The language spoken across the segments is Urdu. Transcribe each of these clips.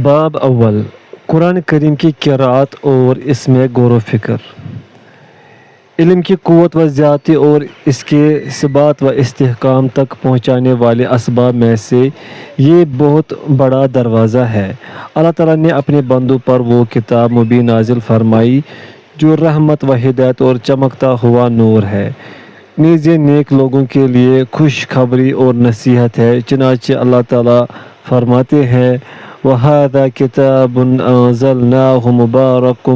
باب اول قرآن کریم کی قراءت اور اس میں غور و فکر۔ علم کی قوت و زیادتی اور اس کے ثبات و استحکام تک پہنچانے والے اسباب میں سے یہ بہت بڑا دروازہ ہے۔ اللہ تعالیٰ نے اپنے بندوں پر وہ کتاب مبین نازل فرمائی جو رحمت و ہدایت اور چمکتا ہوا نور ہے، نیز یہ نیک لوگوں کے لیے خوشخبری اور نصیحت ہے۔ چنانچہ اللہ تعالیٰ فرماتے ہیں وَهَذَا كِتَابٌ أَنزَلْنَاهُ مُبَارَكٌ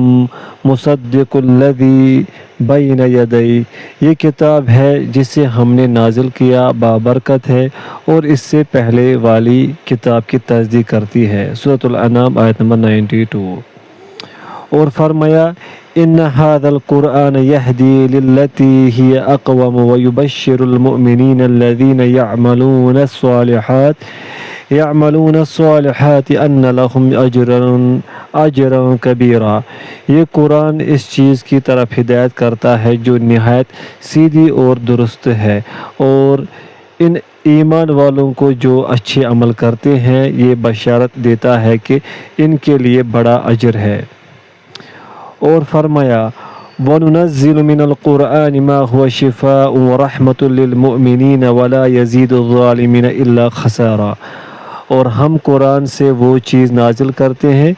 مُصَدِّقُ الَّذِي بَيْنَ يَدَيْهِ، یہ کتاب ہے جسے ہم نے نازل کیا، بابرکت ہے اور اس سے پہلے والی کتاب کی تصدیق کرتی ہے۔ سورۃ الانعام آیت نمبر 92۔ اور فرمایا ان هذا القرآن يهدي للتي هي اقوم ويبشر المؤمنين الذين يعملون الصالحات ان لهم اجرا کبیرا۔ یہ قرآن اس چیز کی طرف ہدایت کرتا ہے جو نہایت سیدھی اور درست ہے، اور ان ایمان والوں کو جو اچھے عمل کرتے ہیں یہ بشارت دیتا ہے کہ ان کے لیے بڑا اجر ہے۔ اور فرمایا وَنُنَزِّلُ مِنَ الْقُرْآنِ مَا هُوَ شِفَاءٌ وَرَحْمَةٌ لِّلْمُؤْمِنِينَ وَلَا يَزِيدُ الظَّالِمِينَ إِلَّا خَسَارًا، اور ہم قرآن سے وہ چیز نازل کرتے ہیں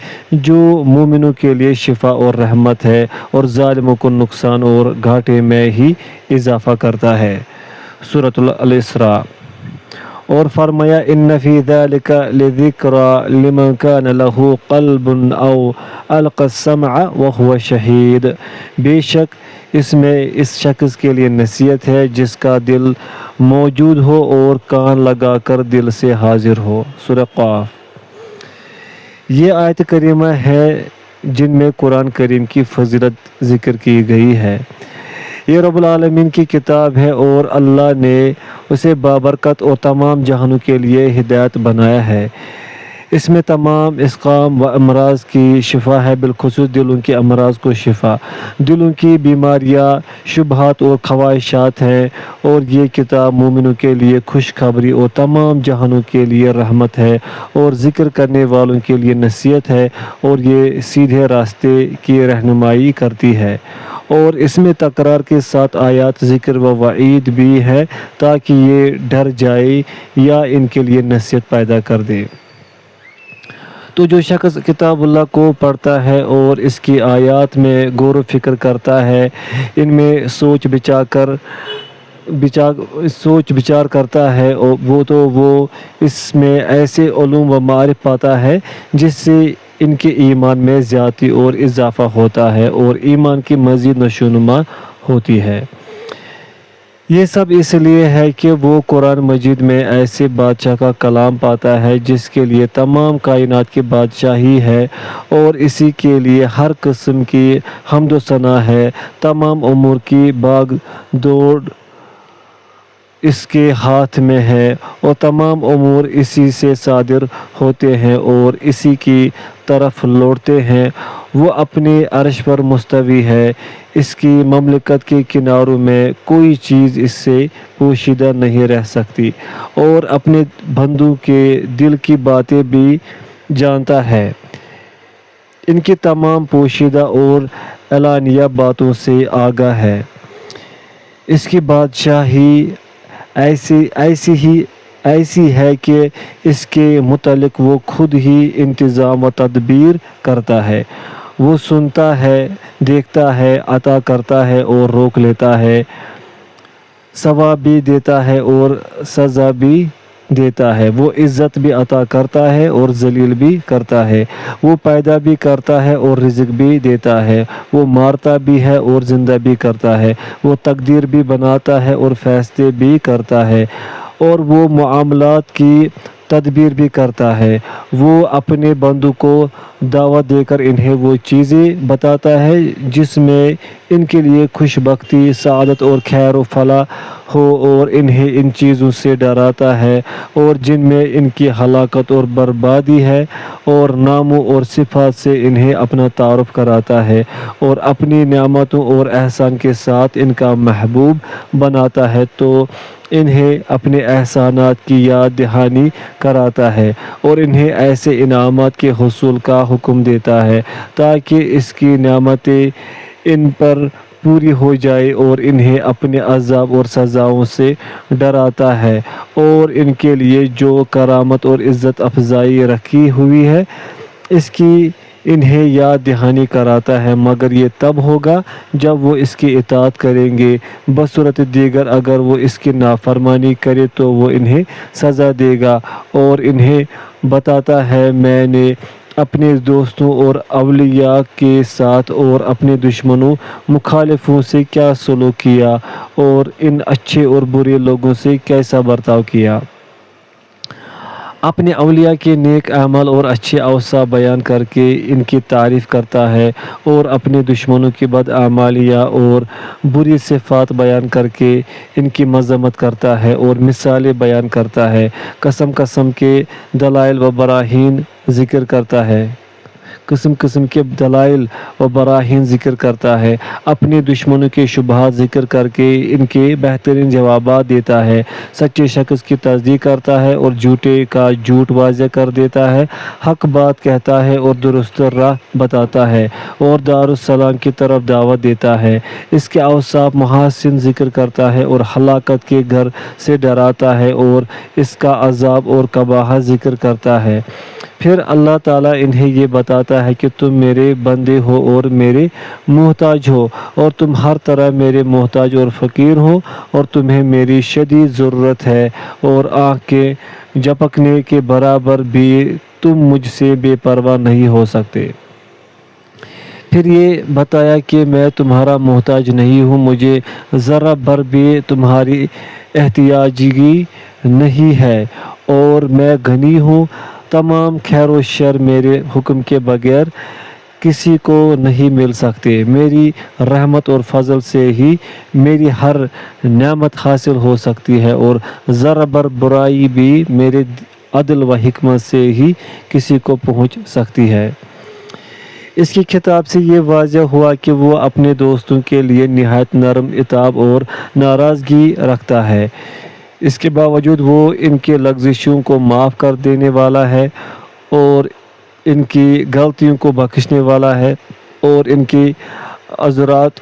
جو مومنوں کے لیے شفا اور رحمت ہے، اور ظالموں کو نقصان اور گھاٹے میں ہی اضافہ کرتا ہے۔ سورۃ الاسراء۔ اور فرمایا ان فی ذلک لذکری لمن کان لہ قلب او القی السمع وہو شہید، بے شک اس میں اس شخص کے لیے نصیحت ہے جس کا دل موجود ہو اور کان لگا کر دل سے حاضر ہو۔ سورہ قاف۔ یہ آیت کریمہ ہے جن میں قرآن کریم کی فضیلت ذکر کی گئی ہے۔ یہ رب العالمین کی کتاب ہے اور اللہ نے اسے بابرکت اور تمام جہانوں کے لیے ہدایت بنایا ہے۔ اس میں تمام اسقام و امراض کی شفا ہے، بالخصوص دلوں کے امراض کو شفا، دلوں کی بیماریاں، شبہات اور خواہشات ہیں، اور یہ کتاب مومنوں کے لیے خوشخبری اور تمام جہانوں کے لیے رحمت ہے، اور ذکر کرنے والوں کے لیے نصیحت ہے، اور یہ سیدھے راستے کی رہنمائی کرتی ہے۔ اور اس میں تکرار کے ساتھ آیات ذکر و وعید بھی ہے تاکہ یہ ڈر جائے یا ان کے لیے نصیحت پیدا کر دے۔ تو جو شخص کتاب اللہ کو پڑھتا ہے اور اس کی آیات میں غور و فکر کرتا ہے، ان میں سوچ بچار کرتا ہے، وہ اس میں ایسے علوم و معارف پاتا ہے جس سے ان کے ایمان میں زیادتی اور اضافہ ہوتا ہے اور ایمان کی مزید نشوونما ہوتی ہے۔ یہ سب اس لیے ہے کہ وہ قرآن مجید میں ایسے بادشاہ کا کلام پاتا ہے جس کے لیے تمام کائنات کی بادشاہی ہے، اور اسی کے لیے ہر قسم کی حمد و ثنا ہے، تمام امور کی باغ دوڑ اس کے ہاتھ میں ہے، اور تمام امور اسی سے صادر ہوتے ہیں اور اسی کی طرف لوٹتے ہیں۔ وہ اپنے عرش پر مستوی ہے، اس کی مملکت کے کناروں میں کوئی چیز اس سے پوشیدہ نہیں رہ سکتی، اور اپنے بندوں کے دل کی باتیں بھی جانتا ہے، ان کی تمام پوشیدہ اور اعلانیہ باتوں سے آگاہ ہے۔ اس کی بادشاہی ایسی ہے کہ اس کے متعلق وہ خود ہی انتظام و تدبیر کرتا ہے۔ وہ سنتا ہے، دیکھتا ہے، عطا کرتا ہے اور روک لیتا ہے، ثواب بھی دیتا ہے اور سزا بھی دیتا ہے، وہ عزت بھی عطا کرتا ہے اور ذلیل بھی کرتا ہے، وہ پیدا بھی کرتا ہے اور رزق بھی دیتا ہے، وہ مارتا بھی ہے اور زندہ بھی کرتا ہے، وہ تقدیر بھی بناتا ہے اور فیصلے بھی کرتا ہے، اور وہ معاملات کی تدبیر بھی کرتا ہے۔ وہ اپنے بندوں کو دعوت دے کر انہیں وہ چیزیں بتاتا ہے جس میں ان کے لیے خوش بختی، سعادت اور خیر و فلاح ہو، اور انہیں ان چیزوں سے ڈراتا ہے اور جن میں ان کی ہلاکت اور بربادی ہے، اور ناموں اور صفات سے انہیں اپنا تعارف کراتا ہے، اور اپنی نعمتوں اور احسان کے ساتھ ان کا محبوب بناتا ہے۔ تو انہیں اپنے احسانات کی یاد دہانی کراتا ہے اور انہیں ایسے انعامات کے حصول کا حکم دیتا ہے تاکہ اس کی نعمتیں ان پر پوری ہو جائے، اور انہیں اپنے عذاب اور سزاؤں سے ڈراتا ہے، اور ان کے لیے جو کرامت اور عزت افزائی رکھی ہوئی ہے اس کی انہیں یاد دہانی کراتا ہے، مگر یہ تب ہوگا جب وہ اس کی اطاعت کریں گے۔ بصورت دیگر اگر وہ اس کی نافرمانی کرے تو وہ انہیں سزا دے گا، اور انہیں بتاتا ہے میں نے اپنے دوستوں اور اولیاء کے ساتھ اور اپنے دشمنوں مخالفوں سے کیا سلوک کیا اور ان اچھے اور برے لوگوں سے کیسا برتاؤ کیا۔ اپنے اولیاء کے نیک اعمال اور اچھے اوصاف بیان کر کے ان کی تعریف کرتا ہے، اور اپنے دشمنوں کی بدعمالیاں اور بری صفات بیان کر کے ان کی مذمت کرتا ہے اور مثالیں بیان کرتا ہے، قسم قسم کے دلائل و براہین ذکر کرتا ہے، ذکر کرتا ہے، اپنے دشمنوں کے شبہات ذکر کر کے ان کے بہترین جوابات دیتا ہے، سچے شخص کی تصدیق کرتا ہے اور جھوٹے کا جھوٹ واضح کر دیتا ہے، حق بات کہتا ہے اور درست راہ بتاتا ہے اور دارالسلام کی طرف دعوت دیتا ہے، اس کے اوصاف محاسن ذکر کرتا ہے اور ہلاکت کے گھر سے ڈراتا ہے اور اس کا عذاب اور قباحت ذکر کرتا ہے۔ پھر اللہ تعالیٰ انہیں یہ بتاتا ہے کہ تم میرے بندے ہو اور میرے محتاج ہو، اور تم ہر طرح میرے محتاج اور فقیر ہو، اور تمہیں میری شدید ضرورت ہے، اور آنکھ کے جھپکنے کے برابر بھی تم مجھ سے بے پرواہ نہیں ہو سکتے۔ پھر یہ بتایا کہ میں تمہارا محتاج نہیں ہوں، مجھے ذرہ بھر بھی تمہاری احتیاجی نہیں ہے، اور میں غنی ہوں، تمام خیر و شر میرے حکم کے بغیر کسی کو نہیں مل سکتے، میری رحمت اور فضل سے ہی میری ہر نعمت حاصل ہو سکتی ہے، اور ذرہ بھر برائی بھی میرے عدل و حکمت سے ہی کسی کو پہنچ سکتی ہے۔ اس کی خطاب سے یہ واضح ہوا کہ وہ اپنے دوستوں کے لیے نہایت نرم اطاعت اور ناراضگی رکھتا ہے، اس کے باوجود وہ ان کی لغزشوں کو معاف کر دینے والا ہے اور ان کی غلطیوں کو بخشنے والا ہے، اور ان کی عذرات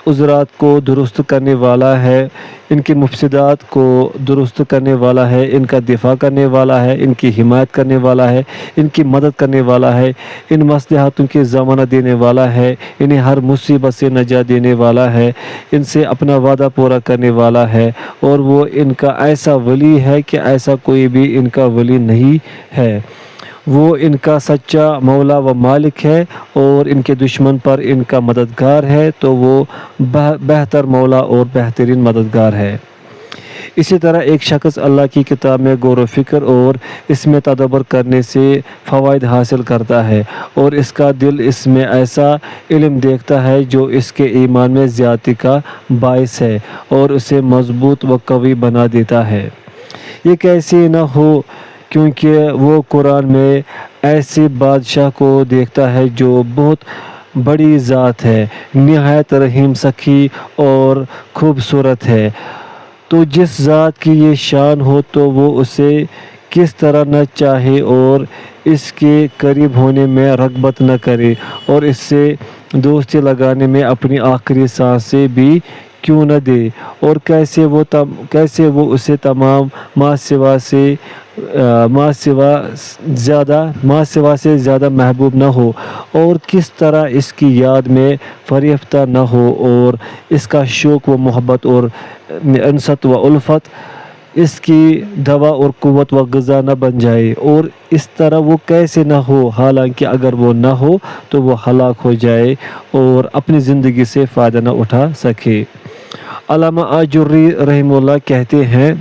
کو درست کرنے والا ہے، ان کی مفسدات کو درست کرنے والا ہے، ان کا دفاع کرنے والا ہے، ان کی حمایت کرنے والا ہے، ان کی مدد کرنے والا ہے، ان مصلحتوں کی ضمانت دینے والا ہے، انہیں ہر مصیبت سے نجات دینے والا ہے، ان سے اپنا وعدہ پورا کرنے والا ہے، اور وہ ان کا ایسا ولی ہے کہ ایسا کوئی بھی ان کا ولی نہیں ہے، وہ ان کا سچا مولا و مالک ہے، اور ان کے دشمن پر ان کا مددگار ہے تو وہ بہتر مولا اور بہترین مددگار ہے۔ اسی طرح ایک شخص اللہ کی کتاب میں غور و فکر اور اس میں تدبر کرنے سے فوائد حاصل کرتا ہے، اور اس کا دل اس میں ایسا علم دیکھتا ہے جو اس کے ایمان میں زیادتی کا باعث ہے اور اسے مضبوط و قوی بنا دیتا ہے۔ یہ کیسے نہ ہو کیونکہ وہ قرآن میں ایسے بادشاہ کو دیکھتا ہے جو بہت بڑی ذات ہے، نہایت رحیم سخی اور خوبصورت ہے، تو جس ذات کی یہ شان ہو تو وہ اسے کس طرح نہ چاہے اور اس کے قریب ہونے میں رغبت نہ کرے، اور اس سے دوستی لگانے میں اپنی آخری سانسیں بھی کیوں نہ دے، اور کیسے وہ اسے تمام ماں سوا سے زیادہ محبوب نہ ہو، اور کس طرح اس کی یاد میں فریفتہ نہ ہو، اور اس کا شوق و محبت اور انست و الفت اس کی دوا اور قوت و غذا نہ بن جائے، اور اس طرح وہ کیسے نہ ہو، حالانکہ اگر وہ نہ ہو تو وہ ہلاک ہو جائے اور اپنی زندگی سے فائدہ نہ اٹھا سکے۔ علامہ آجری رحمہ اللہ کہتے ہیں،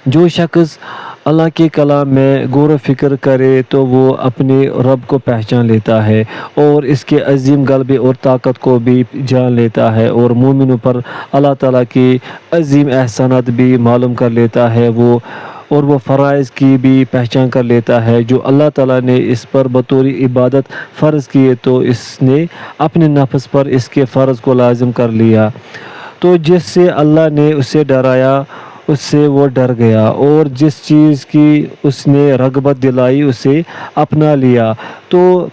جو شخص اللہ کے کلام میں غور و فکر کرے تو وہ اپنے رب کو پہچان لیتا ہے اور اس کے عظیم غلبے اور طاقت کو بھی جان لیتا ہے، اور مومنوں پر اللہ تعالیٰ کی عظیم احسانات بھی معلوم کر لیتا ہے، اور وہ فرائض کی بھی پہچان کر لیتا ہے جو اللہ تعالیٰ نے اس پر بطور عبادت فرض کیے، تو اس نے اپنے نفس پر اس کے فرض کو لازم کر لیا، تو جس سے اللہ نے اسے ڈرایا اس سے وہ ڈر گیا اور جس چیز کی اس نے رغبت دلائی اسے اپنا لیا۔ تو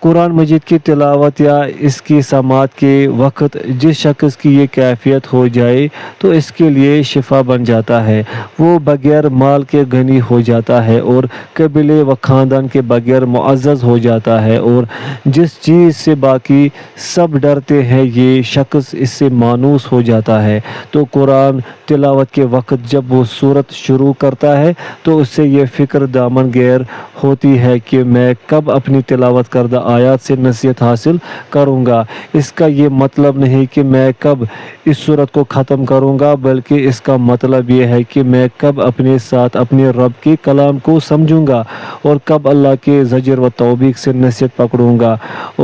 قرآن مجید کی تلاوت یا اس کی سماعت کے وقت جس شخص کی یہ کیفیت ہو جائے تو اس کے لیے شفا بن جاتا ہے، وہ بغیر مال کے غنی ہو جاتا ہے اور قبیلے و خاندان کے بغیر معزز ہو جاتا ہے، اور جس چیز سے باقی سب ڈرتے ہیں یہ شخص اس سے مانوس ہو جاتا ہے۔ تو قرآن تلاوت کے وقت جب وہ سورت شروع کرتا ہے تو اس سے یہ فکر دامن گیر ہوتی ہے کہ میں کب اپنی تلاوت کردہ آیات سے نصیحت حاصل کروں گا۔ اس کا یہ مطلب نہیں کہ میں کب اس سورت کو ختم کروں گا، بلکہ اس کا مطلب یہ ہے کہ میں کب اپنے ساتھ اپنے رب کے کلام کو سمجھوں گا اور کب اللہ کے زجر و توبیخ سے نصیحت پکڑوں گا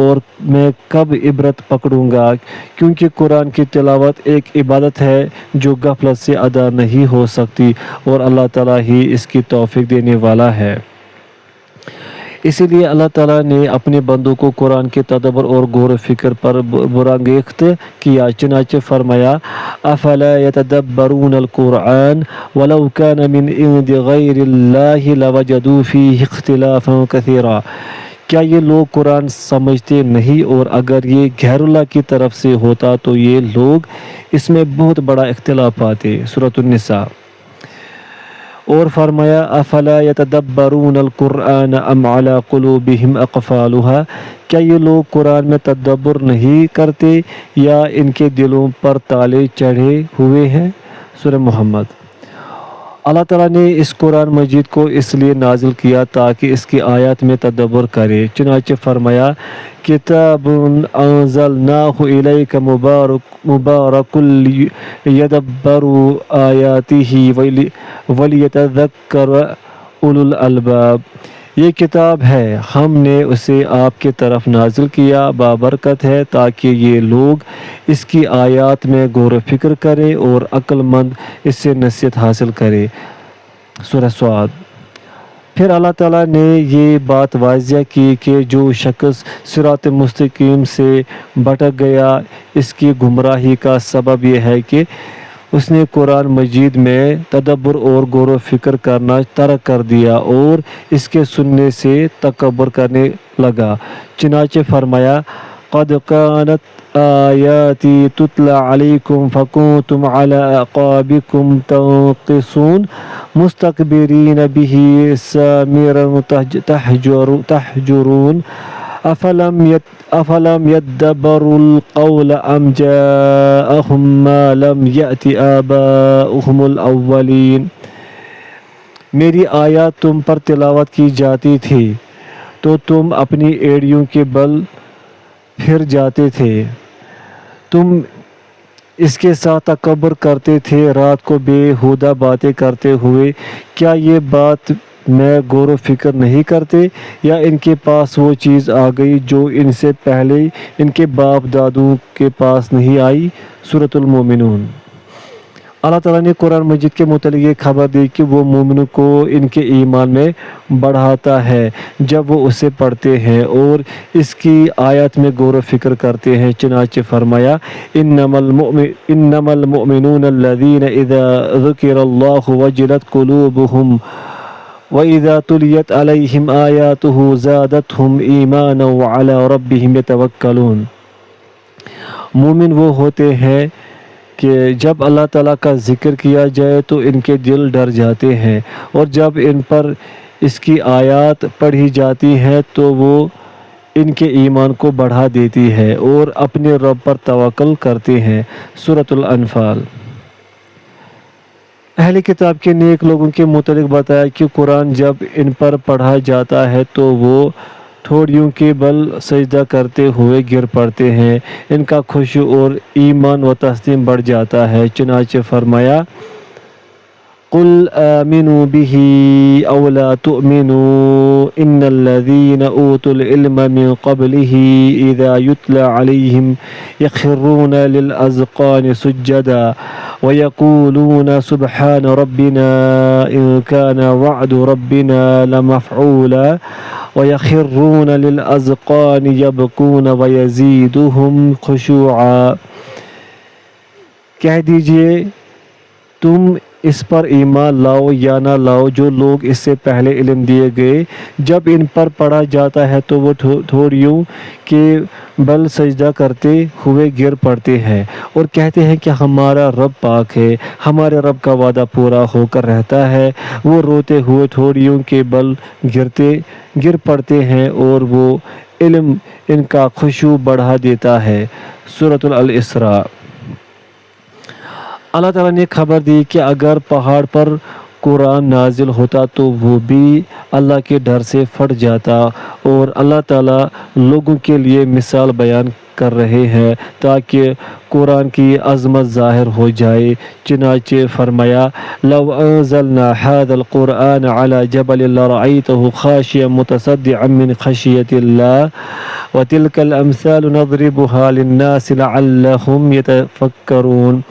اور میں کب عبرت پکڑوں گا، کیونکہ قرآن کی تلاوت ایک عبادت ہے جو غفلت سے ادا نہیں ہو سکتی اور اللہ تعالیٰ ہی اس کی توفیق دینے والا ہے۔ اسی لیے اللہ تعالیٰ نے اپنے بندوں کو قرآن کے تدبر اور غور و فکر پر برانگیخت کیا، چنانچہ فرمایا افلا یتدبرون القرآن ولو کان من عند غیر اللہ لوجدوا فیہ اختلافا کثیرا۔ کیا یہ لوگ قرآن سمجھتے نہیں، اور اگر یہ غیر اللہ کی طرف سے ہوتا تو یہ لوگ اس میں بہت بڑا اختلاف پاتے۔ سورۃ النساء۔ اور فرمایا افلا یتدبرون القرآن ام علی قلوبہم اقفالها۔ کیا یہ لوگ قرآن میں تدبر نہیں کرتے یا ان کے دلوں پر تالے چڑھے ہوئے ہیں؟ سورہ محمد۔ اللہ تعالیٰ نے اس قرآن مجید کو اس لیے نازل کیا تاکہ اس کی آیات میں تدبر کرے، چنانچہ فرمایا کتاب انزلناہ الیک مبارک لیدبروا آیاتہ ولیتذکر اولو الالباب۔ یہ کتاب ہے، ہم نے اسے آپ کے طرف نازل کیا، بابرکت ہے تاکہ یہ لوگ اس کی آیات میں غور و فکر کریں اور عقل مند اس سے نصیحت حاصل کریں۔ سورہ صاد۔ پھر اللہ تعالیٰ نے یہ بات واضح کی کہ جو شخص صراط مستقیم سے بھٹک گیا اس کی گمراہی کا سبب یہ ہے کہ اس نے قرآن مجید میں تدبر اور غور و فکر کرنا ترک کر دیا اور اس کے سننے سے تکبر کرنے لگا، چنانچہ فرمایا قد كانت آیاتی تتلی علیکم فکنتم علی اعقابکم تنقصون مستکبرین بہ سامرا تہجرون افلم یدبروا القول ام جاءہم ما لم یأت آباؤہم الاولین۔ میری آیات تم پر تلاوت کی جاتی تھی تو تم اپنی ایڑیوں کے بل پھر جاتے تھے، تم اس کے ساتھ تکبر کرتے تھے رات کو بے ہودہ باتیں کرتے ہوئے۔ کیا یہ بات میں غور و فکر نہیں کرتے، یا ان کے پاس وہ چیز آ گئی جو ان سے پہلے ان کے باپ دادوں کے پاس نہیں آئی۔ سورۃ المومنون۔ اللہ تعالیٰ نے قرآن مجید کے متعلق یہ خبر دی کہ وہ مومنوں کو ان کے ایمان میں بڑھاتا ہے جب وہ اسے پڑھتے ہیں اور اس کی آیات میں غور و فکر کرتے ہیں، چنانچہ فرمایا انما المؤمنون الذین اذا ذکر اللہ وجلت قلوبہم وَإِذَا تُلِيَتْ عَلَيْهِمْ آيَاتُهُ زَادَتْهُمْ إِيمَانًا وَعَلَى رَبِّهِمْ يَتَوَكَّلُونَ۔ مومن وہ ہوتے ہیں کہ جب اللہ تعالیٰ کا ذکر کیا جائے تو ان کے دل ڈر جاتے ہیں، اور جب ان پر اس کی آیات پڑھی جاتی ہیں تو وہ ان کے ایمان کو بڑھا دیتی ہے اور اپنے رب پر توکل کرتے ہیں۔ سورۃ الانفال۔ اہل کتاب کے نیک لوگوں کے متعلق بتایا کہ قرآن جب ان پر پڑھا جاتا ہے تو وہ ٹھوڑیوں کے بل سجدہ کرتے ہوئے گر پڑتے ہیں، ان کا خشوع اور ایمان و تسلیم بڑھ جاتا ہے، چنانچہ فرمایا قل آمنوا به او لا تؤمنوا ان الذين اوتوا العلم من قبله اذا يتلى عليهم يخرون للاذقان سجدا ويقولون سبحان ربنا ان كان وعد ربنا لمفعولا ويخرون للاذقان يبكون ويزيدهم خشوعا۔ کہہ دیجئے تم اس پر ایمان لاؤ یا نہ لاؤ جو لوگ اس سے پہلے علم دیے گئے، جب ان پر پڑھا جاتا ہے تو وہ تھوڑیوں کے بل سجدہ کرتے ہوئے گر پڑتے ہیں اور کہتے ہیں کہ ہمارا رب پاک ہے، ہمارے رب کا وعدہ پورا ہو کر رہتا ہے۔ وہ روتے ہوئے تھوڑیوں کے بل گر پڑتے ہیں اور وہ علم ان کا خشوع بڑھا دیتا ہے۔ سورۃ الاسراء۔ اللہ تعالیٰ نے خبر دی کہ اگر پہاڑ پر قرآن نازل ہوتا تو وہ بھی اللہ کے ڈر سے پھٹ جاتا، اور اللہ تعالیٰ لوگوں کے لیے مثال بیان کر رہے ہیں تاکہ قرآن کی عظمت ظاہر ہو جائے۔ چنانچہ فرمایا لو انزلنا هذا القرآن على جبل لرأيته خاشعا متصدعا من خشية الله وتلك الأمثال نضربها للناس لعلهم يتفكرون۔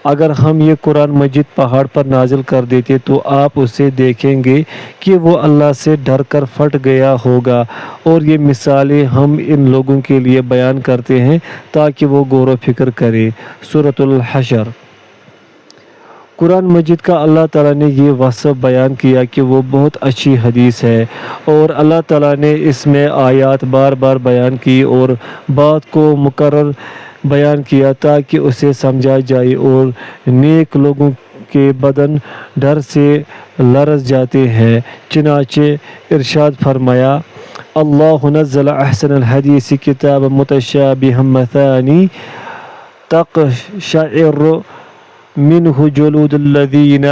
اگر ہم یہ قرآن مجید پہاڑ پر نازل کر دیتے تو آپ اسے دیکھیں گے کہ وہ اللہ سے ڈر کر پھٹ گیا ہوگا، اور یہ مثالیں ہم ان لوگوں کے لیے بیان کرتے ہیں تاکہ وہ غور و فکر کرے۔ سورۃ الحشر۔ قرآن مجید کا اللہ تعالیٰ نے یہ وصف بیان کیا کہ وہ بہت اچھی حدیث ہے، اور اللہ تعالیٰ نے اس میں آیات بار بار بیان کی اور بات کو مکرر بیان کیا تاکہ اسے سمجھا جائے، اور نیک لوگوں کے بدن ڈر سے لرز جاتے ہیں۔ چنانچہ ارشاد فرمایا اللہ نزل احسن الحدیث کتابا متشابہا مثانی تقشعر منہ جلود الذین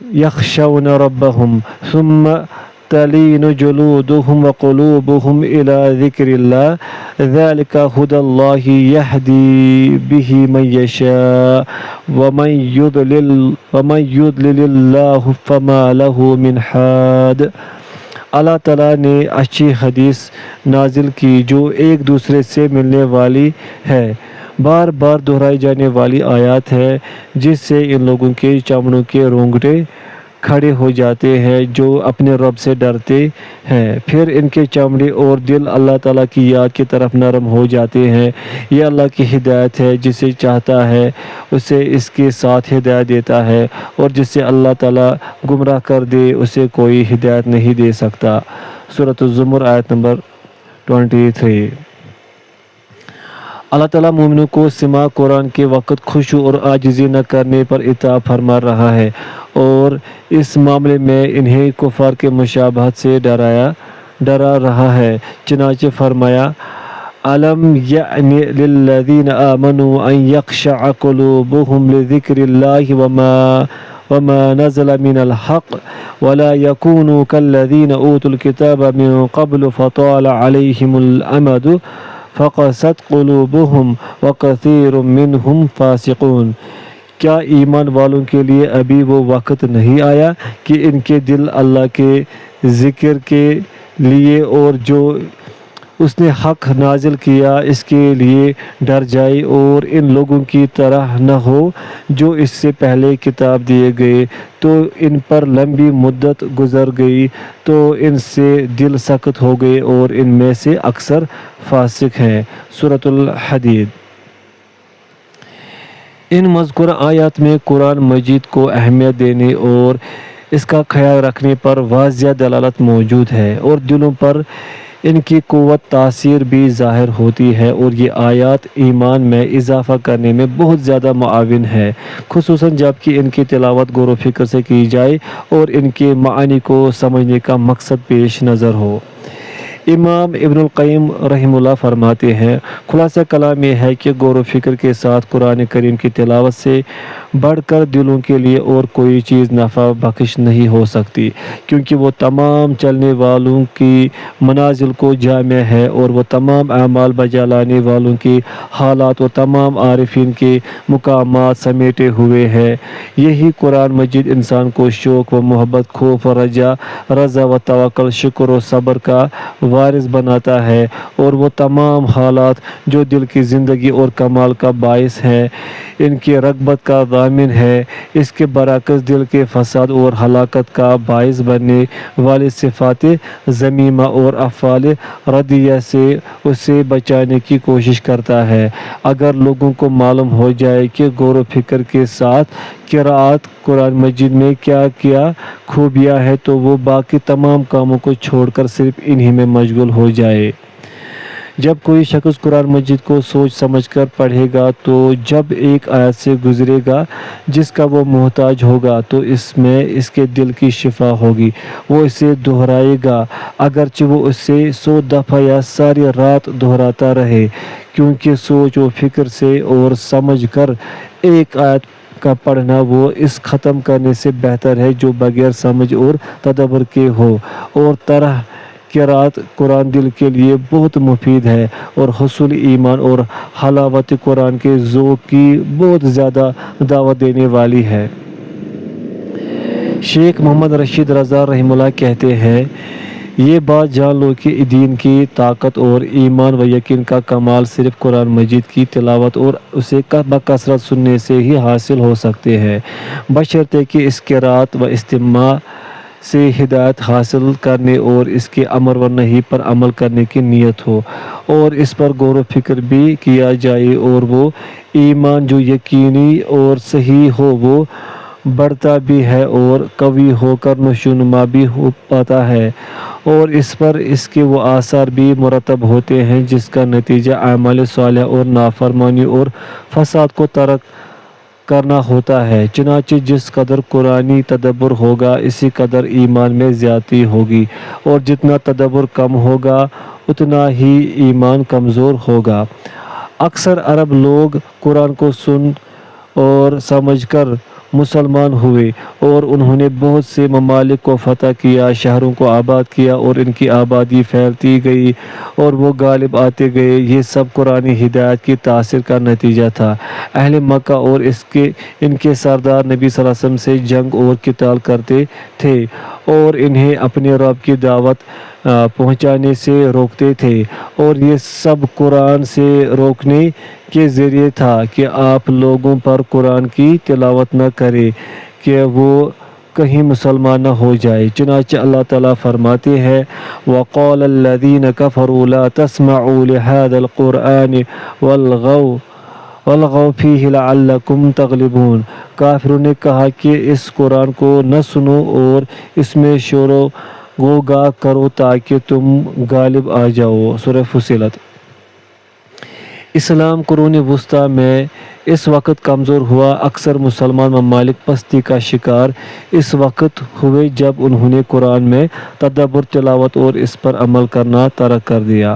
یخشون ربهم ثم تلین جلودهم وقلوبهم إلى ذکر اللہ ذلك هدى اللہ یہدی به من یشاء ومن یضلل اللہ فما له من ہاد۔ اللہ تعالیٰ نے اچھی حدیث نازل کی جو ایک دوسرے سے ملنے والی ہے، بار بار دہرائی جانے والی آیات ہے، جس سے ان لوگوں کے چمڑوں کے رونگٹے کھڑے ہو جاتے ہیں جو اپنے رب سے ڈرتے ہیں، پھر ان کے چمڑے اور دل اللہ تعالیٰ کی یاد کی طرف نرم ہو جاتے ہیں۔ یہ اللہ کی ہدایت ہے، جسے چاہتا ہے اسے اس کے ساتھ ہدایت دیتا ہے، اور جسے اللہ تعالیٰ گمراہ کر دے اسے کوئی ہدایت نہیں دے سکتا۔ سورۃ الزمر آیت نمبر 23۔ اللہ تعالیٰ مومنوں کو سماع قرآن کے وقت خشوع اور عاجزی نہ کرنے پر عتاب فرما رہا ہے، اور اس معاملے میں انہیں کفار کے مشابہت سے ڈرا رہا ہے۔ چنانچہ فرمایا أَلَمْ يَأْنِ لِلَّذِينَ آمَنُوا أَنْ يَخْشَعَ قُلُوبُهُمْ لِذِكْرِ اللَّهِ وَمَا نَزَلَ مِنَ الْحَقِّ وَلَا يَكُونُوا كَالَّذِينَ أُوتُوا الْكِتَابَ مِنْ قَبْلُ فَطَالَ عَلَيْهِمُ الْأَمَدُ فَقَسَتْ قُلُوبُهُمْ وَكَثِيرٌ مِّنْهُمْ فَاسِقُونَ۔ کیا ایمان والوں کے لیے ابھی وہ وقت نہیں آیا کہ ان کے دل اللہ کے ذکر کے لیے اور جو اس نے حق نازل کیا اس کے لیے ڈر جائے، اور ان لوگوں کی طرح نہ ہو جو اس سے پہلے کتاب دیے گئے تو ان پر لمبی مدت گزر گئی تو ان سے دل سخت ہو گئے اور ان میں سے اکثر فاسق ہیں۔ سورۃ الحدید۔ ان مذکورہ آیات میں قرآن مجید کو اہمیت دینے اور اس کا خیال رکھنے پر واضح دلالت موجود ہے، اور دلوں پر ان کی قوت تاثیر بھی ظاہر ہوتی ہے، اور یہ آیات ایمان میں اضافہ کرنے میں بہت زیادہ معاون ہے، خصوصاً جب کہ ان کی تلاوت غور و فکر سے کی جائے اور ان کے معانی کو سمجھنے کا مقصد پیش نظر ہو۔ امام ابن القیم رحمہ اللہ فرماتے ہیں خلاصہ کلام یہ ہے کہ غور و فکر کے ساتھ قرآن کریم کی تلاوت سے بڑھ کر دلوں کے لیے اور کوئی چیز نفع بخش نہیں ہو سکتی، کیونکہ وہ تمام چلنے والوں کی منازل کو جامع ہے، اور وہ تمام اعمال بجا لانے والوں کی حالات و تمام عارفین کے مقامات سمیٹے ہوئے ہے۔ یہی قرآن مجید انسان کو شوق و محبت، خوف و رضا و توکل، شکر و صبر کا وارث بناتا ہے، اور وہ تمام حالات جو دل کی زندگی اور کمال کا باعث ہیں ان کی رغبت کا ضامن ہے۔ اس کے برعکس دل کے فساد اور ہلاکت کا باعث بننے والی صفات ذمیمہ اور افعال ردیہ سے اسے بچانے کی کوشش کرتا ہے۔ اگر لوگوں کو معلوم ہو جائے کہ غور و فکر کے ساتھ قرأت قرآن مجید میں کیا کیا خوبیاں ہیں تو وہ باقی تمام کاموں کو چھوڑ کر صرف انہی میں مشغول ہو جائے۔ جب کوئی شخص قرآن مجید کو سوچ سمجھ کر پڑھے گا تو جب ایک آیت سے گزرے گا جس کا وہ محتاج ہوگا تو اس میں اس کے دل کی شفا ہوگی، وہ اسے دہرائے گا اگرچہ وہ اسے 100 دفعہ یا ساری رات دہراتا رہے، کیونکہ سوچ و فکر سے اور سمجھ کر ایک آیت کا پڑھنا وہ اس ختم کرنے سے بہتر ہے جو بغیر سمجھ اور تدبر کے ہو۔ اور طرح قرأت قرآن دل کے لیے بہت مفید ہے اور حصول ایمان اور حلاوت قرآن کے ذوق کی بہت زیادہ دعوت دینے والی ہے۔ شیخ محمد رشید رضا رحمہ اللہ کہتے ہیں، یہ بات جان لو کہ دین کی طاقت اور ایمان و یقین کا کمال صرف قرآن مجید کی تلاوت اور اسے بکثرت سننے سے ہی حاصل ہو سکتے ہیں، بشرطے کہ اس قرأت و استماع سے ہدایت حاصل کرنے اور اس کے امر و نہی پر عمل کرنے کی نیت ہو اور اس پر غور و فکر بھی کیا جائے، اور وہ ایمان جو یقینی اور صحیح ہو وہ بڑھتا بھی ہے اور قوی ہو کر نشوونما بھی ہو پاتا ہے، اور اس پر اس کے وہ آثار بھی مرتب ہوتے ہیں جس کا نتیجہ اعمال صالحہ اور نافرمانی اور فساد کو ترک کرنا ہوتا ہے۔ چنانچہ جس قدر قرآنی تدبر ہوگا اسی قدر ایمان میں زیادتی ہوگی، اور جتنا تدبر کم ہوگا اتنا ہی ایمان کمزور ہوگا۔ اکثر عرب لوگ قرآن کو سن اور سمجھ کر مسلمان ہوئے اور انہوں نے بہت سے ممالک کو فتح کیا، شہروں کو آباد کیا اور ان کی آبادی پھیلتی گئی اور وہ غالب آتے گئے۔ یہ سب قرآنی ہدایت کی تاثیر کا نتیجہ تھا۔ اہل مکہ اور ان کے سردار نبی صلی اللہ علیہ وسلم سے جنگ اور قتال کرتے تھے اور انہیں اپنے رب کی دعوت پہنچانے سے روکتے تھے، اور یہ سب قرآن سے روکنے کے ذریعے تھا کہ آپ لوگوں پر قرآن کی تلاوت نہ کریں کہ وہ کہیں مسلمان نہ ہو جائے۔ چنانچہ اللہ تعالیٰ فرماتے ہیں، وَقَالَ الَّذِينَ كَفَرُوا لَا تَسْمَعُوا لِهَذَا الْقُرْآنِ وَالْغَوْا فِيهِ لَعَلَّكُمْ تَغْلِبُونَ۔ کافروں نے کہا کہ اس قرآن کو نہ سنو اور اس میں شور و غوغا کرو تاکہ تم غالب آ جاؤ۔ سورہ فصلت۔ اسلام قرون وسطیٰ میں اس وقت کمزور ہوا۔ اکثر مسلمان ممالک پستی کا شکار اس وقت ہوئے جب انہوں نے قرآن میں تدبر، تلاوت اور اس پر عمل کرنا ترک کر دیا۔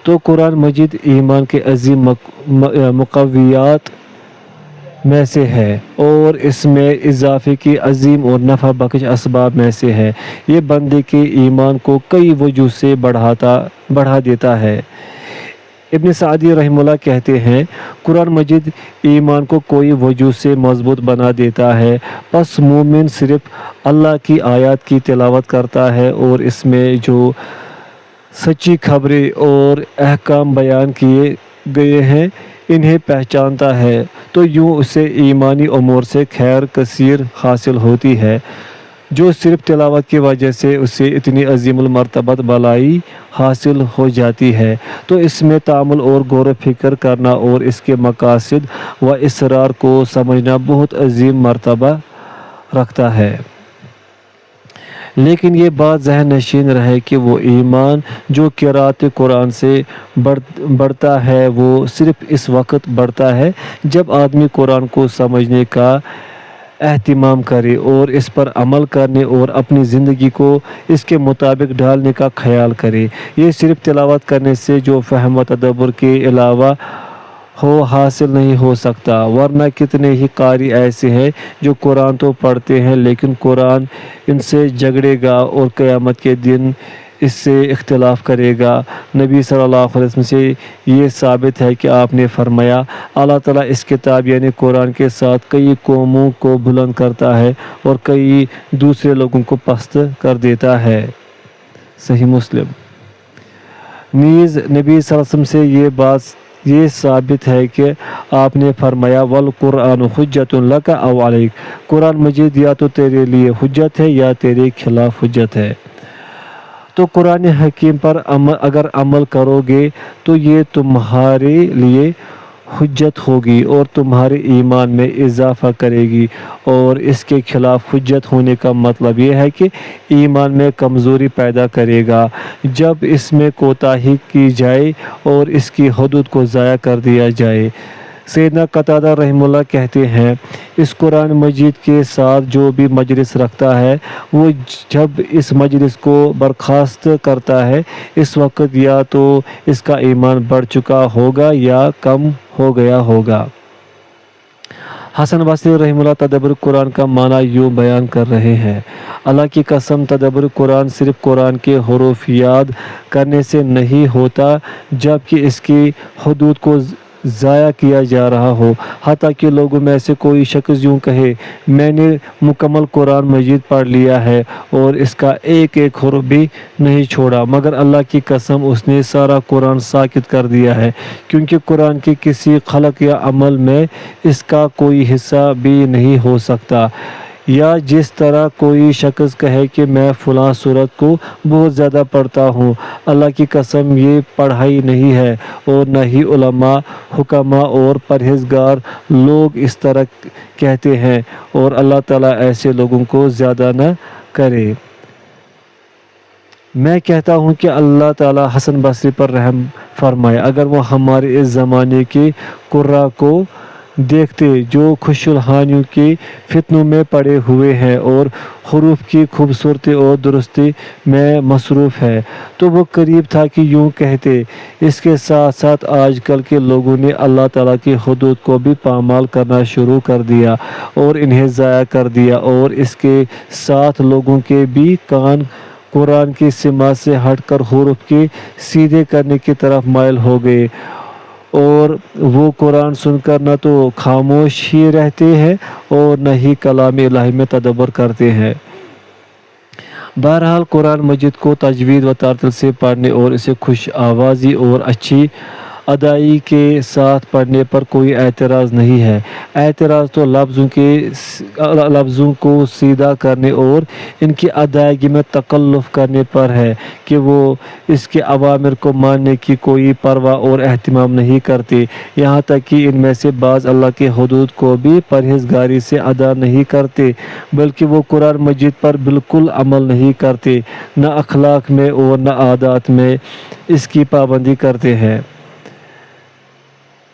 تو قرآن مجید ایمان کے عظیم مقویات میں سے ہے اور اس میں اضافے کی عظیم اور نفع بخش اسباب میں سے ہے۔ یہ بندے کے ایمان کو کئی وجوہ سے بڑھا دیتا ہے۔ ابن سعدی رحمہ اللہ کہتے ہیں، قرآن مجید ایمان کو کوئی وجوہ سے مضبوط بنا دیتا ہے، پس مومن صرف اللہ کی آیات کی تلاوت کرتا ہے اور اس میں جو سچی خبریں اور احکام بیان کیے گئے ہیں انہیں پہچانتا ہے تو یوں اسے ایمانی امور سے خیر کثیر حاصل ہوتی ہے، جو صرف تلاوت کی وجہ سے اسے اتنی عظیم المرتبت بھلائی حاصل ہو جاتی ہے۔ تو اس میں تأمل اور غور و فکر کرنا اور اس کے مقاصد و اسرار کو سمجھنا بہت عظیم مرتبہ رکھتا ہے۔ لیکن یہ بات ذہن نشین رہے کہ وہ ایمان جو قرأت قرآن سے بڑھتا ہے وہ صرف اس وقت بڑھتا ہے جب آدمی قرآن کو سمجھنے کا اہتمام کرے اور اس پر عمل کرنے اور اپنی زندگی کو اس کے مطابق ڈھالنے کا خیال کرے۔ یہ صرف تلاوت کرنے سے جو فہم و تدبر کے علاوہ حاصل نہیں ہو سکتا، ورنہ کتنے ہی قاری ایسے ہیں جو قرآن تو پڑھتے ہیں لیکن قرآن ان سے جھگڑے گا اور قیامت کے دن اس سے اختلاف کرے گا۔ نبی صلی اللہ علیہ وسلم سے یہ ثابت ہے کہ آپ نے فرمایا، اللہ تعالیٰ اس کتاب یعنی قرآن کے ساتھ کئی قوموں کو بلند کرتا ہے اور کئی دوسرے لوگوں کو پست کر دیتا ہے۔ صحیح مسلم۔ نیز نبی صلی اللہ علیہ وسلم سے یہ ثابت ہے کہ آپ نے فرمایا، وَالْقُرْآنُ حُجَّةٌ لَكَ أَوْ عَلَيْكَ۔ قرآن مجید یا تو تیرے لیے حجت ہے یا تیرے خلاف حجت ہے۔ تو قرآن حکیم پر اگر عمل کرو گے تو یہ تمہارے لیے حجت ہوگی اور تمہارے ایمان میں اضافہ کرے گی، اور اس کے خلاف حجت ہونے کا مطلب یہ ہے کہ ایمان میں کمزوری پیدا کرے گا جب اس میں کوتاہی کی جائے اور اس کی حدود کو ضائع کر دیا جائے۔ سیدنا قتادہ رحمہ اللہ کہتے ہیں، اس قرآن مجید کے ساتھ جو بھی مجلس رکھتا ہے، وہ جب اس مجلس کو برخاست کرتا ہے، اس وقت یا تو اس کا ایمان بڑھ چکا ہوگا یا کم ہو گیا ہوگا۔ حسن بصری رحمہ اللہ تدبر قرآن کا معنی یوں بیان کر رہے ہیں، اللہ کی قسم تدبر قرآن صرف قرآن کے حروف یاد کرنے سے نہیں ہوتا جبکہ اس کی حدود کو ضائع کیا جا رہا ہو، حتیٰ کہ لوگوں میں سے کوئی شخص یوں کہے، میں نے مکمل قرآن مجید پڑھ لیا ہے اور اس کا ایک ایک حرف بھی نہیں چھوڑا، مگر اللہ کی قسم اس نے سارا قرآن ساکت کر دیا ہے، کیونکہ قرآن کی کسی خلق یا عمل میں اس کا کوئی حصہ بھی نہیں ہو سکتا۔ یا جس طرح کوئی شخص کہے کہ میں فلاں سورت کو بہت زیادہ پڑھتا ہوں، اللہ کی قسم یہ پڑھائی نہیں ہے، اور نہ ہی علماء، حکماء اور پرہیزگار لوگ اس طرح کہتے ہیں، اور اللہ تعالیٰ ایسے لوگوں کو زیادہ نہ کرے۔ میں کہتا ہوں کہ اللہ تعالیٰ حسن بصری پر رحم فرمائے، اگر وہ ہمارے اس زمانے کے قراء کو دیکھتے جو خوش الحانیوں کے فتنوں میں پڑے ہوئے ہیں اور حروف کی خوبصورتی اور درستی میں مصروف ہے، تو وہ قریب تھا کہ یوں کہتے۔ اس کے ساتھ ساتھ آج کل کے لوگوں نے اللہ تعالیٰ کی حدود کو بھی پامال کرنا شروع کر دیا اور انہیں ضائع کر دیا، اور اس کے ساتھ لوگوں کے بھی کان قرآن کی سماعت سے ہٹ کر حروف کے سیدھے کرنے کی طرف مائل ہو گئے، اور وہ قرآن سن کر نہ تو خاموش ہی رہتے ہیں اور نہ ہی کلام الہی میں تدبر کرتے ہیں۔ بہرحال قرآن مجید کو تجوید و ترتیل سے پڑھنے اور اسے خوش آوازی اور اچھی ادائی کے ساتھ پڑھنے پر کوئی اعتراض نہیں ہے، اعتراض تو لفظوں کو سیدھا کرنے اور ان کی ادائیگی میں تکلف کرنے پر ہے کہ وہ اس کے اوامر کو ماننے کی کوئی پرواہ اور اہتمام نہیں کرتے، یہاں تک کہ ان میں سے بعض اللہ کے حدود کو بھی پرہیزگاری سے ادا نہیں کرتے، بلکہ وہ قرآن مجید پر بالکل عمل نہیں کرتے، نہ اخلاق میں اور نہ عادات میں اس کی پابندی کرتے ہیں۔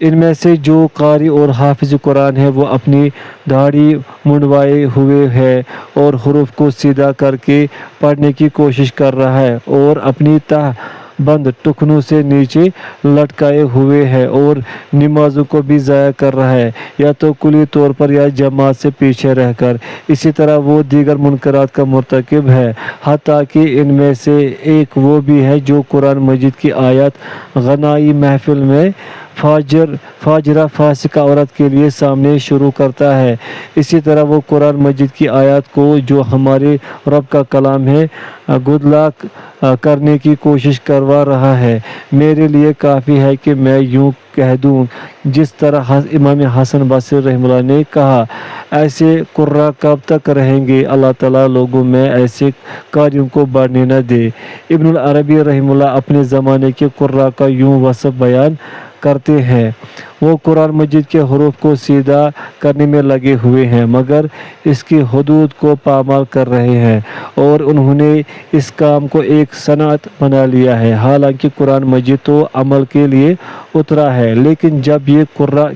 ان میں سے جو قاری اور حافظ قرآن ہے وہ اپنی داڑھی منڈوائے ہوئے ہے اور حروف کو سیدھا کر کے پڑھنے کی کوشش کر رہا ہے، اور اپنی تہ بند ٹخنوں سے نیچے لٹکائے ہوئے ہے، اور نمازوں کو بھی ضائع کر رہا ہے، یا تو کلی طور پر یا جماعت سے پیچھے رہ کر۔ اسی طرح وہ دیگر منکرات کا مرتکب ہے، حتیٰ کہ ان میں سے ایک وہ بھی ہے جو قرآن مجید کی آیات غنائی محفل میں فاجرہ فاسقہ عورت کے لیے سامنے شروع کرتا ہے، اسی طرح وہ قرآن مجید کی آیات کو جو ہمارے رب کا کلام ہے گدلا کرنے کی کوشش کروا رہا ہے۔ میرے لیے کافی ہے کہ میں یوں کہہ دوں جس طرح امام حسن بصری رحمہ اللہ نے کہا، ایسے قراء کب تک رہیں گے؟ اللہ تعالیٰ لوگوں میں ایسے قاریوں کو بڑھنے نہ دے۔ ابن العربی رحمہ اللہ اپنے زمانے کے قراء کا یوں وصف بیان کرتے ہیں، وہ قرآن مجید کے حروف کو سیدھا کرنے میں لگے ہوئے ہیں مگر اس کی حدود کو پامال کر رہے ہیں، اور انہوں نے اس کام کو ایک صنعت بنا لیا ہے، حالانکہ قرآن مجید تو عمل کے لیے اترا ہے، لیکن جب یہ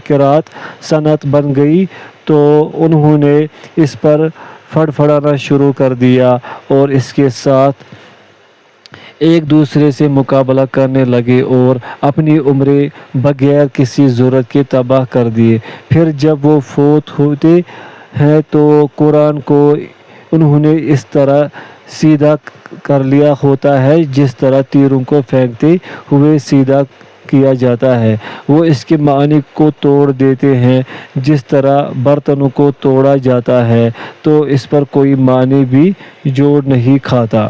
قرات صنعت بن گئی تو انہوں نے اس پر فڑفڑانا شروع کر دیا اور اس کے ساتھ ایک دوسرے سے مقابلہ کرنے لگے اور اپنی عمریں بغیر کسی ضرورت کے تباہ کر دیے۔ پھر جب وہ فوت ہوتے ہیں تو قرآن کو انہوں نے اس طرح سیدھا کر لیا ہوتا ہے جس طرح تیروں کو پھینکتے ہوئے سیدھا کیا جاتا ہے، وہ اس کے معنی کو توڑ دیتے ہیں جس طرح برتنوں کو توڑا جاتا ہے، تو اس پر کوئی معنی بھی جوڑ نہیں کھاتا۔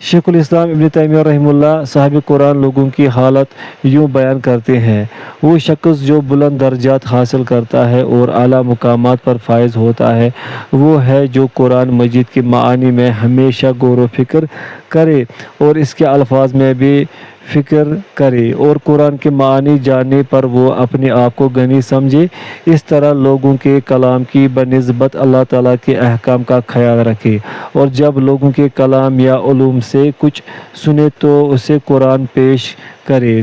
شیخ الاسلام ابن تیمیہ رحمہ اللہ صاحب قرآن لوگوں کی حالت یوں بیان کرتے ہیں، وہ شخص جو بلند درجات حاصل کرتا ہے اور اعلیٰ مقامات پر فائز ہوتا ہے وہ ہے جو قرآن مجید کے معانی میں ہمیشہ غور و فکر کرے اور اس کے الفاظ میں بھی فکر کرے اور قرآن کے معنی جاننے پر وہ اپنے آپ کو غنی سمجھے۔ اس طرح لوگوں کے کلام کی بنسبت اللہ تعالیٰ کے احکام کا خیال رکھے، اور جب لوگوں کے کلام یا علوم سے کچھ سنے تو اسے قرآن پیش کرے،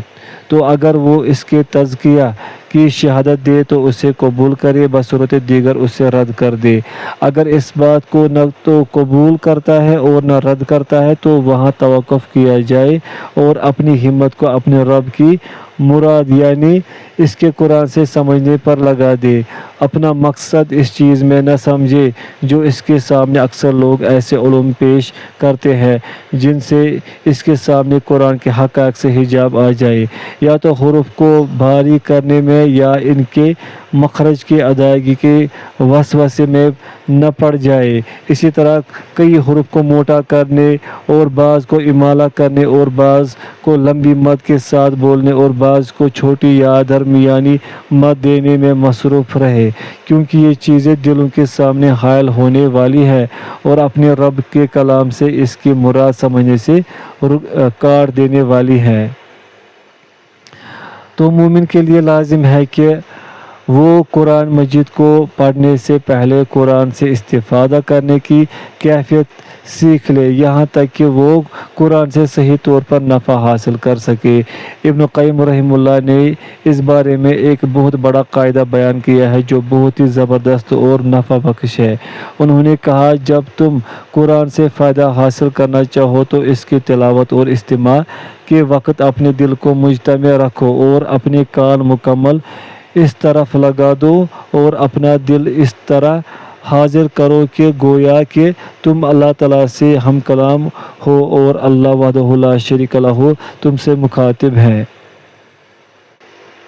تو اگر وہ اس کے تزکیہ کی شہادت دے تو اسے قبول کرے، بصورت دیگر اسے رد کر دے۔ اگر اس بات کو نہ تو قبول کرتا ہے اور نہ رد کرتا ہے تو وہاں توقف کیا جائے اور اپنی ہمت کو اپنے رب کی مراد یعنی اس کے قرآن سے سمجھنے پر لگا دے، اپنا مقصد اس چیز میں نہ سمجھے جو اس کے سامنے اکثر لوگ ایسے علوم پیش کرتے ہیں جن سے اس کے سامنے قرآن کے حقائق سے حجاب آ جائے، یا تو حروف کو بھاری کرنے میں یا ان کے مخرج کی ادائیگی کے وسوسے میں نہ پڑ جائے۔ اسی طرح کئی حروف کو موٹا کرنے اور بعض کو امالہ کرنے اور بعض کو لمبی مد کے ساتھ بولنے اور بعض کو چھوٹی یا درمیانی مد دینے میں مصروف رہے، کیونکہ یہ چیزیں دلوں کے سامنے حائل ہونے والی ہیں اور اپنے رب کے کلام سے اس کی مراد سمجھنے سے کاٹ دینے والی ہیں۔ تو مومن کے لیے لازم ہے کہ وہ قرآن مجید کو پڑھنے سے پہلے قرآن سے استفادہ کرنے کی کیفیت سیکھ لے، یہاں تک کہ وہ قرآن سے صحیح طور پر نفع حاصل کر سکے۔ ابن قیم رحمہ اللہ نے اس بارے میں ایک بہت بڑا قاعدہ بیان کیا ہے جو بہت ہی زبردست اور نفع بخش ہے۔ انہوں نے کہا، جب تم قرآن سے فائدہ حاصل کرنا چاہو تو اس کی تلاوت اور استماع کے وقت اپنے دل کو مجتمع رکھو اور اپنے کان مکمل اس طرف لگا دو اور اپنا دل اس طرح حاضر کرو کہ گویا کہ تم اللہ تعالیٰ سے ہم کلام ہو اور اللہ وحدہ لا شریک لہ تم سے مخاطب ہے۔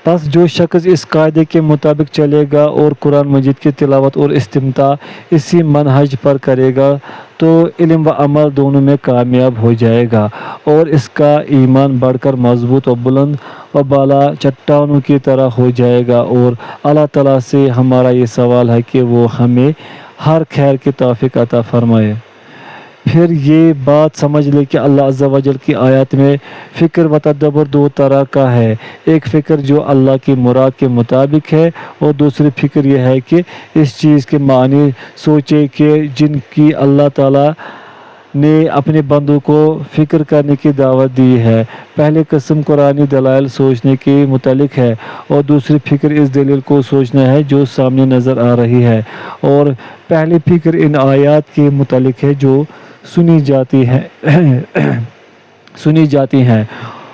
پس جو شخص اس قاعدے کے مطابق چلے گا اور قرآن مجید کی تلاوت اور استمتاع اسی منہج پر کرے گا تو علم و عمل دونوں میں کامیاب ہو جائے گا اور اس کا ایمان بڑھ کر مضبوط و بلند و بالا چٹانوں کی طرح ہو جائے گا۔ اور اللہ تعالیٰ سے ہمارا یہ سوال ہے کہ وہ ہمیں ہر خیر کی توفیق عطا فرمائے۔ پھر یہ بات سمجھ لے کہ اللہ عز و جل کی آیات میں فکر و تدبر دو طرح کا ہے، ایک فکر جو اللہ کی مراد کے مطابق ہے اور دوسری فکر یہ ہے کہ اس چیز کے معنی سوچے کہ جن کی اللہ تعالیٰ نے اپنے بندوں کو فکر کرنے کی دعوت دی ہے۔ پہلی قسم قرآنی دلائل سوچنے کے متعلق ہے اور دوسری فکر اس دلیل کو سوچنا ہے جو سامنے نظر آ رہی ہے، اور پہلی فکر ان آیات کے متعلق ہے جو سنی جاتی ہیں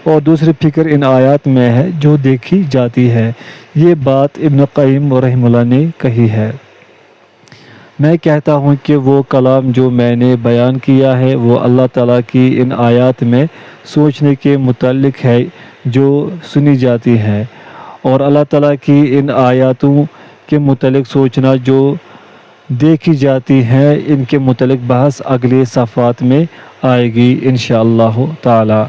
اور دوسری فکر ان آیات میں ہے جو دیکھی جاتی ہے۔ یہ بات ابن قیم رحمہ اللہ نے کہی ہے۔ میں کہتا ہوں کہ وہ کلام جو میں نے بیان کیا ہے وہ اللہ تعالیٰ کی ان آیات میں سوچنے کے متعلق ہے جو سنی جاتی ہے، اور اللہ تعالیٰ کی ان آیاتوں کے متعلق سوچنا جو دیکھی جاتی ہیں، ان کے متعلق بحث اگلے صفحات میں آئے گی انشاءاللہ تعالی۔